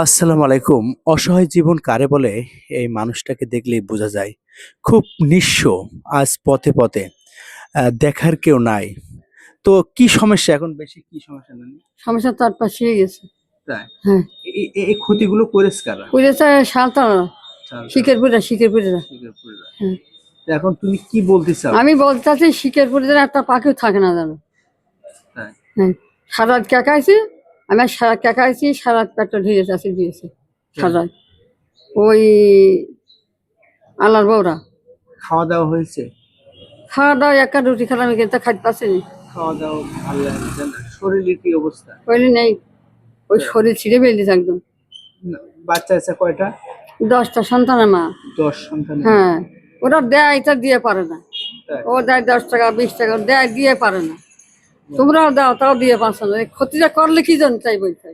আসসালামু আলাইকুম। অসহায় জীবন কারে বলে এই মানুষটাকে দেখলেই বোঝা যায়। খুব নিঃস্ব, আজ পথে, পথে। দেখার কেউ নাই। তো কি সমস্যা এখন বেশি কি সমস্যা নানি? সমস্যা তো আর পাশিয়ে গেছে। তাই? হ্যাঁ, এই ক্ষতিগুলো করেছে কারা? কইরেছে সাঁওতালরা, শিকারপুরীরা। শিকারপুরীরা। হ্যাঁ, তো এখন তুমি কি বলতে চাও? আমি বলতে চাচ্ছি শিকারপুরীদের একটা পাখিও থাকে না জানো। তাই? হ্যাঁ, সারা রাত কেকাইছি, আমি আর সারা কেকাইছি, সারা রাত পেটটা ঢিলে চাষি দিয়েছে সারা রাত। ওই আল্লাহর বউরা খাওয়া দাওয়া হয়েছে? খাওয়া দাওয়া একটা রুটি খেলাম, কিন্তু খাইতে পারছিনি। খাওয়া দাওয়া ভালো লাগছে না। শরীরের কি অবস্থা? কইলি নেই, ওই শরীর ছিঁড়ে ফেলছে একদম। বাচ্চা আছে কয়টা? 10টা সন্তানের মা। 10 সন্তান। হ্যাঁ, ওরা দেয়, এটা দিয়ে পারে না। তাই? ও দেয় 10 টাকা 20 টাকা, দেয় দিয়ে পারে না। তোমরাও দাও, তাও দিয়ে পারছো না। এই ক্ষতিটা করলে কি জন চাই বলতে।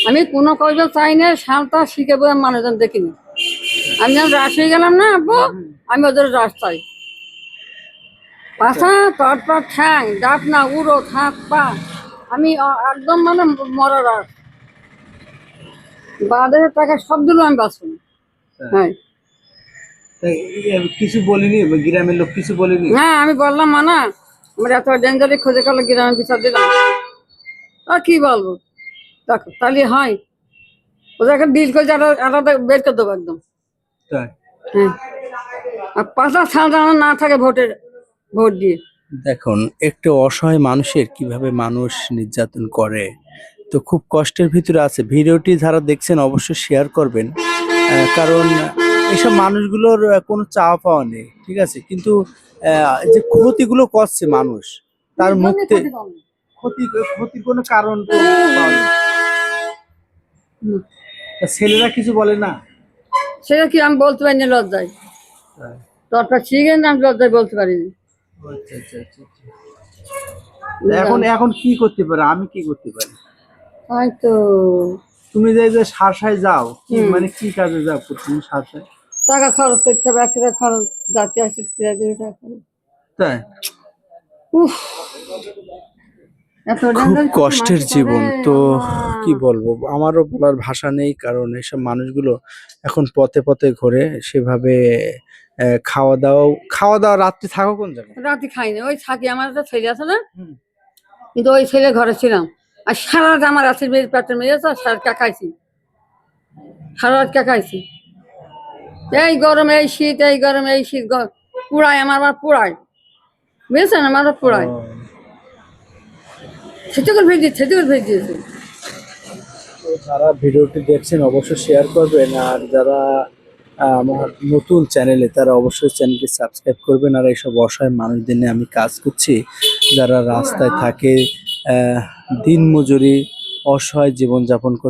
আমি কোনো কইবে চাই না, সাঁওতা শিখে বলে মানুষজন দেখিনি। আমি যখন রাস হয়ে গেলাম না আব্বু, আমি ওদের রাস চাই। পাশা তটপা ঠ্যাং ডাব না উড়ো থাক পা, আমি একদম মানে মরা রাস। 12,000 টাকা সব দিল, আমি বাঁচব না। হ্যাঁ তাই কিছু বলিনি? গ্রামের লোক কিছু বলেনি? হ্যাঁ, আমি বললাম মানা, আমরা এত ডেঞ্জারে খোঁজে করলে গ্রামে বিচার দিলাম। আর কি বলবো, দেখো তাহলে হয়। ওদেরকে ডিল করে আলাদা বের করে দেবো একদম। তাই? হ্যাঁ, আর পাশা ছাড়া না থাকে ভোট দিয়ে। দেখুন, একটু অসহায় মানুষের কিভাবে মানুষ নির্যাতন করে, তো খুব কষ্টের ভিতরে আছে। ভিডিওটি যারা দেখছেন অবশ্যই শেয়ার করবেন, কারণ এসব মানুষগুলোর কোনো চাওয়া পাওয়া নেই, ঠিক আছে, কিন্তু যে ক্ষতিগুলো করছে মানুষ, তার মুক্তি ক্ষতি ক্ষতির কোনো কারণ তো পাওয়া যায় না। তা ছেলেরা কিছু বলে না? সেটা কি আমি বলতে পারিনি লজ্জায়। তাই? দরকার শিখে না, আমি লজ্জায় বলতে পারিনি। আচ্ছা আচ্ছা আচ্ছা আচ্ছা। এখন এখন কি করতে পারে, আমি কি করতে পারি? তাই তো। তুমি যে সারসায় যাও, কি মানে কি কাজে যাও তুমি সারসায়? টাকা খরচ করতে হবে, 1 টাকা খরচ যাতে আসে 2 টাকা খরচ। তাই? উফ, এত খুব ডেঞ্জার কষ্টের জীবন। তো কি বলবো, আমারও বলার ভাষা নেই, কারণ এসব মানুষগুলো এখন পথে পথে ঘোরে সেভাবে। খাওয়া দাওয়া রাত্রি থাকো কোন জায়গায়? রাতে খাইনি, ওই থাকি। আমার একটা ছেলে আছে না, কিন্তু ওই ছেলে ঘরে ছিলাম। আর সারা রাত আমার আছে মেয়ের পেটের মেয়ে আছে, সারা রাত খাইছি, সারা রাত খাইছি। এই গরম এই শীত, এই গরম এই শীত, পুড়ায় আমার পুড়ায়, বুঝেছেন, আমার পুড়ায়। সেটা করে ভেজ দিয়েছে। তো যারা ভিডিওটি দেখছেন অবশ্যই শেয়ার করবেন, আর যারা আমার নতুন চ্যানেলে তারা অবশ্যই চ্যানেলটি সাবস্ক্রাইব করবেন। আর এইসব অসহায় মানুষদের নিয়ে আমি কাজ করছি, যারা রাস্তায় থাকে, দিন মজুরি, অসহায় জীবনযাপন করছে।